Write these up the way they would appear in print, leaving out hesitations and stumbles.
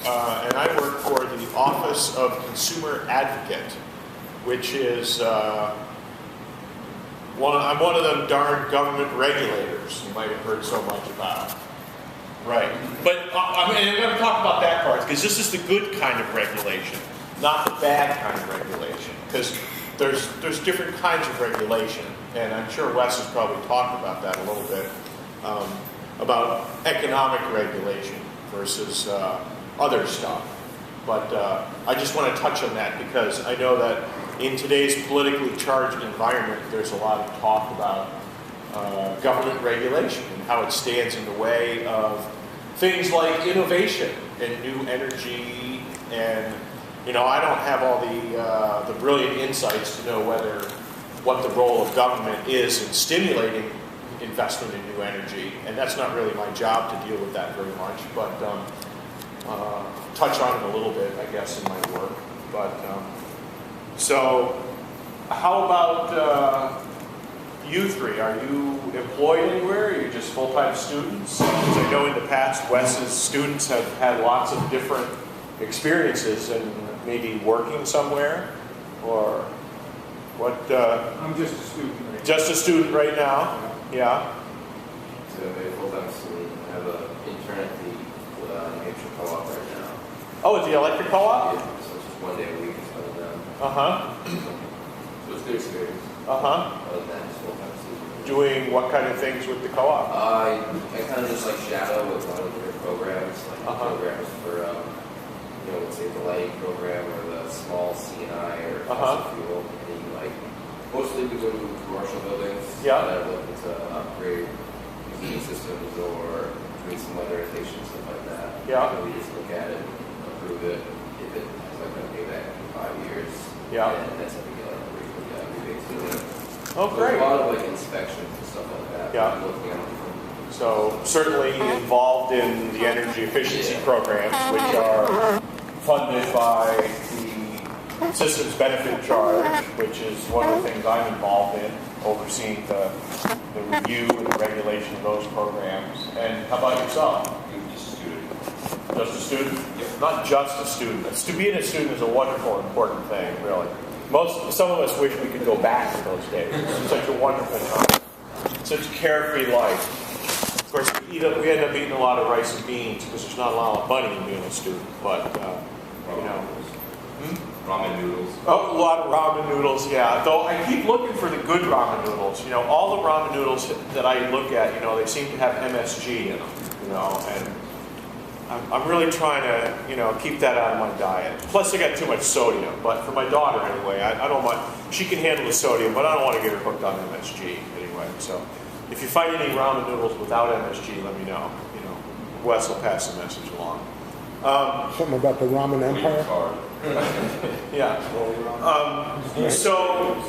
and I work for the Office of Consumer Advocate, which is I'm one of them darn government regulators you might have heard so much about. Right. But I'm going to talk about that part, because this is the good kind of regulation, not the bad kind of regulation. Because there's different kinds of regulation, and I'm sure Wes has probably talked about that a little bit, about economic regulation versus other stuff. But I just want to touch on that, because I know that in today's politically charged environment, there's a lot of talk about government regulation and how it stands in the way of things like innovation and new energy. And I don't have all the brilliant insights to know what the role of government is in stimulating investment in new energy, and that's not really my job to deal with that very much. But touch on it a little bit, I guess, in my work. But so, how about you three? Are you employed anywhere? Are you just full-time students? Because I know in the past, Wes's students have had lots of different experiences and maybe working somewhere, or what? I'm just a student. Right just a student right now? Yeah. So I'm a full-time student. I have an intern at the New Hampshire co-op right now. Oh, at the electric co-op? Yeah, so it's just 1 day a week I spend with them. Uh-huh. So it's good experience. Uh-huh. Other than that, just full-time student. Doing what kind of things with the co-op? I kind of just shadow with a lot of different programs, programs for, let's say the lighting program or the small C&I or fossil fuel. And mostly we go to commercial buildings that are looking to upgrade heating systems or doing some weatherization, stuff like that. Yeah. And we just look at it, approve it, if it has going to pay back in 5 years. Yeah. And that's how we get our rebates to it. Oh, great. There's a lot of inspections and stuff like that. Yeah. Looking at So certainly involved in the energy efficiency programs, which are funded by the Systems Benefit Charge, which is one of the things I'm involved in, overseeing the review and the regulation of those programs. And how about yourself? just a student. Just a student? Yep. Not just a student. Being a student is a wonderful, important thing, really. Some of us wish we could go back to those days. It's such a wonderful time. Such a carefree life. Of course, we end up eating a lot of rice and beans because there's not a lot of money in being a student. But, Ramen noodles. Oh, a lot of ramen noodles, yeah. Though I keep looking for the good ramen noodles. All the ramen noodles that I look at, they seem to have MSG in them, and I'm really trying to, keep that out of my diet. Plus, I got too much sodium. But for my daughter, anyway, I don't mind. She can handle the sodium, but I don't want to get her hooked on MSG anyway. So, if you find any ramen noodles without MSG, let me know. Wes will pass the message along. Something about the ramen empire? Yeah. So,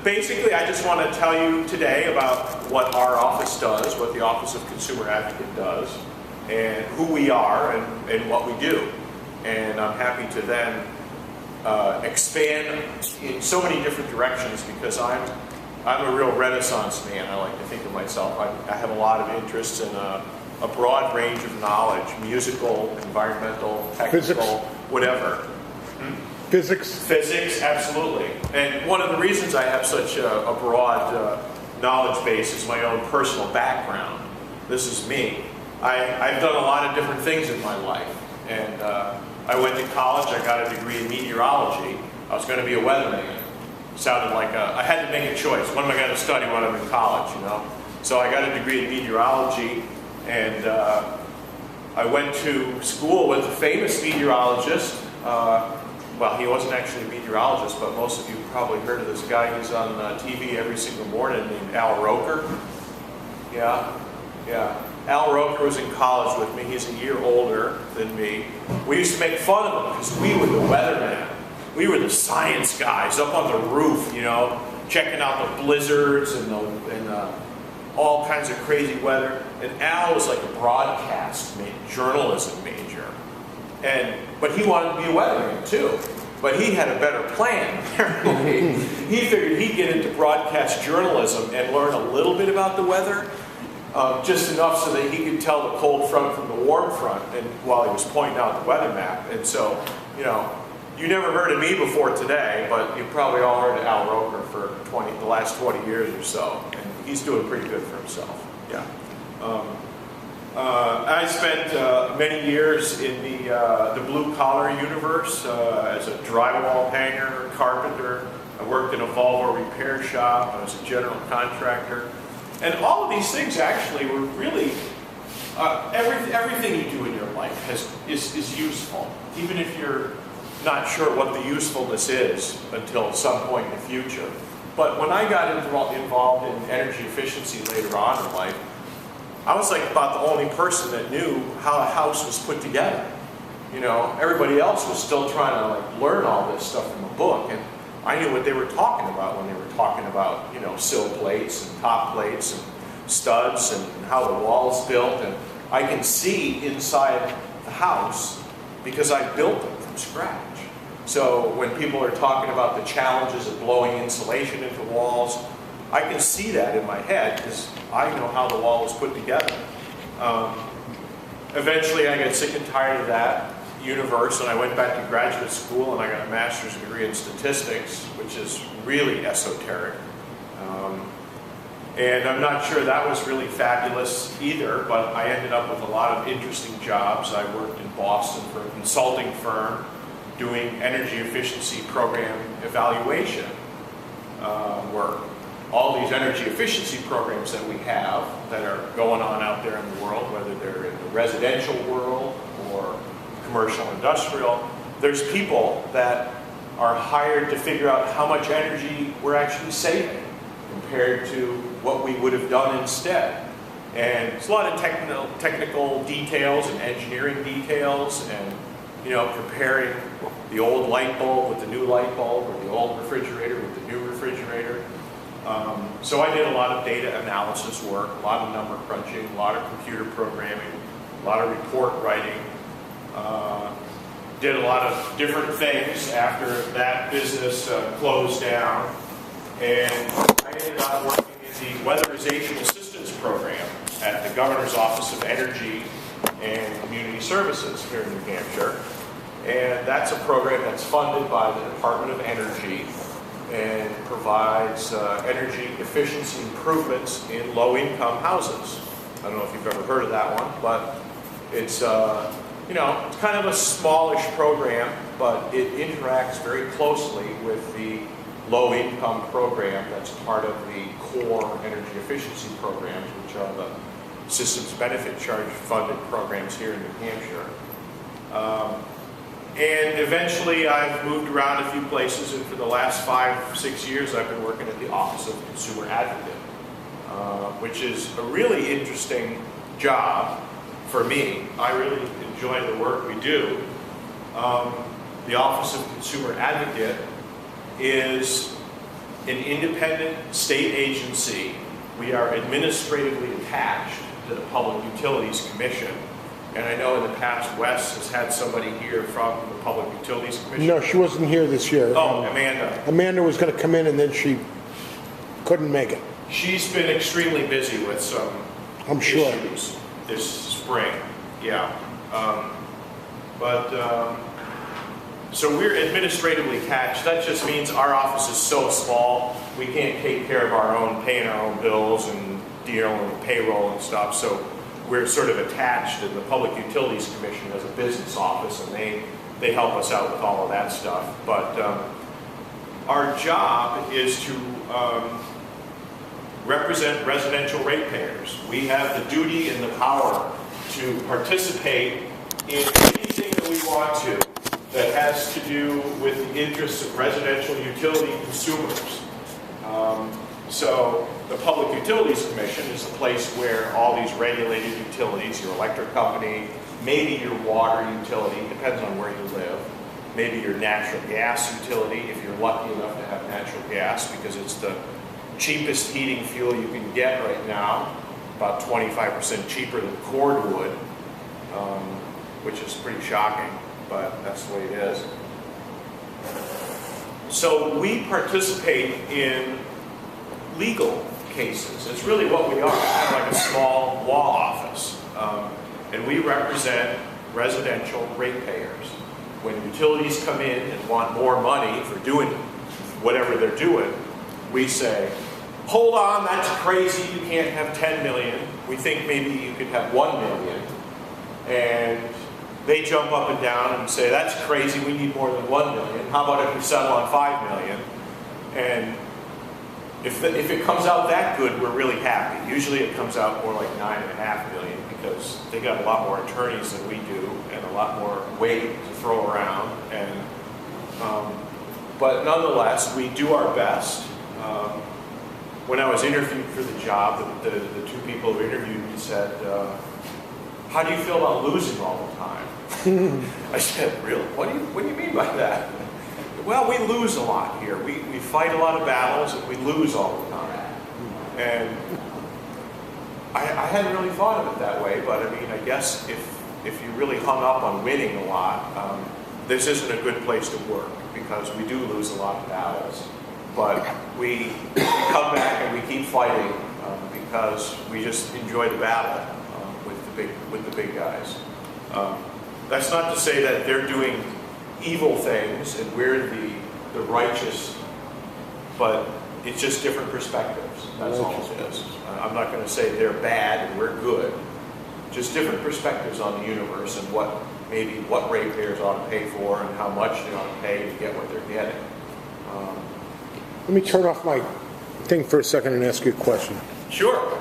basically, I just want to tell you today about what our office does, what the Office of Consumer Advocate does, and who we are and what we do. And I'm happy to then expand in so many different directions, because I'm a real Renaissance man. I like to think of myself. I have a lot of interests in a broad range of knowledge: musical, environmental, technical, physics. Whatever. Physics, absolutely. And one of the reasons I have such a broad knowledge base is my own personal background. This is me. I've done a lot of different things in my life. And I went to college. I got a degree in meteorology. I was going to be a weatherman. Sounded like I had to make a choice. What am I going to study when I'm in college, So I got a degree in meteorology, and I went to school with a famous meteorologist. Well, he wasn't actually a meteorologist, but most of you probably heard of this guy who's on TV every single morning named Al Roker. Yeah. Al Roker was in college with me. He's a year older than me. We used to make fun of him because we were the weathermen. We were the science guys up on the roof, checking out the blizzards and all kinds of crazy weather. And Al was like a broadcast journalism major. But he wanted to be a weatherman too. But he had a better plan, apparently. He figured he'd get into broadcast journalism and learn a little bit about the weather, just enough so that he could tell the cold front from the warm front, and while he was pointing out the weather map. And so, you know, you never heard of me before today, but you probably all heard of Al Roker for the last 20 years or so, and he's doing pretty good for himself. Yeah. I spent many years in the blue-collar universe as a drywall hanger, carpenter. I worked in a Volvo repair shop. I was a general contractor. And all of these things actually were really, everything you do in your life is useful, even if you're not sure what the usefulness is until some point in the future. But when I got involved in energy efficiency later on in life, I was like about the only person that knew how a house was put together. You know, everybody else was still trying to like learn all this stuff from a book, and I knew what they were talking about when they were talking about, you know, sill plates and top plates and studs and how the wall's built. And I can see inside the house because I built them from scratch. So when people are talking about the challenges of blowing insulation into walls, I can see that in my head because I know how the wall was put together. Eventually I got sick and tired of that universe, and I went back to graduate school and I got a master's degree in statistics, which is really esoteric. And I'm not sure that was really fabulous either, but I ended up with a lot of interesting jobs. I worked in Boston for a consulting firm doing energy efficiency program evaluation work. All these energy efficiency programs that we have that are going on out there in the world, whether they're in the residential world or commercial industrial, there's people that are hired to figure out how much energy we're actually saving compared to what we would have done instead. And it's a lot of technical details and engineering details, and you know, comparing the old light bulb with the new light bulb, or the old refrigerator with the new refrigerator. So I did a lot of data analysis work, a lot of number crunching, a lot of computer programming, a lot of report writing. Did a lot of different things after that business closed down. And I ended up working in the Weatherization Assistance Program at the Governor's Office of Energy and Community Services here in New Hampshire. And that's a program that's funded by the Department of Energy and provides energy efficiency improvements in low-income houses. I don't know if you've ever heard of that one, but it's you know, it's kind of a smallish program, but it interacts very closely with the low-income program that's part of the core energy efficiency programs, which are the systems benefit charge funded programs here in New Hampshire. And eventually I've moved around a few places, and for the last 5-6 years I've been working at the Office of Consumer Advocate, which is a really interesting job for me. I really enjoy the work we do. The Office of Consumer Advocate is an independent state agency. We are administratively attached to the Public Utilities Commission. And I know in the past Wes has had somebody here from the Public Utilities Commission. No, she wasn't here this year. Oh, Amanda. Amanda was going to come in, and then she couldn't make it. She's been extremely busy with some I'm sure. issues this spring. Yeah. So we're administratively attached. That just means our office is so small, we can't take care of our own, paying our own bills and dealing with payroll and stuff. So we're sort of attached to the Public Utilities Commission as a business office, and they help us out with all of that stuff. But our job is to represent residential ratepayers. We have the duty and the power to participate in anything that we want to that has to do with the interests of residential utility consumers. So the Public Utilities Commission is the place where all these regulated utilities, your electric company, maybe your water utility, depends on where you live, maybe your natural gas utility, if you're lucky enough to have natural gas, because it's the cheapest heating fuel you can get right now, about 25% cheaper than cordwood, which is pretty shocking, but that's the way it is. So we participate in legal cases. It's really what we are, kind of like a small called law office. And we represent residential ratepayers. When utilities come in and want more money for doing whatever they're doing, we say, hold on, that's crazy, you can't have 10 million. We think maybe you could have 1 million. And they jump up and down and say, that's crazy, we need more than 1 million. How about if we settle on 5 million? And if it comes out that good, we're really happy. Usually it comes out more like 9.5 million because they got a lot more attorneys than we do and a lot more weight to throw around. And but nonetheless, we do our best. When I was interviewed for the job, the two people who interviewed me said, how do you feel about losing all the time? I said, really? What do you mean by that? Well, we lose a lot here. We fight a lot of battles and we lose all the time. And I hadn't really thought of it that way, but I mean, I guess if you really hung up on winning a lot, this isn't a good place to work because we do lose a lot of battles. But we come back and we keep fighting because we just enjoy the battle with the big guys. That's not to say that they're doing evil things and we're the righteous, but it's just different perspectives. That's all it is. I'm not going to say they're bad and we're good. Just different perspectives on the universe and what ratepayers ought to pay for and how much they ought to pay to get what they're getting. Let me turn off my thing for a second and ask you a question. Sure.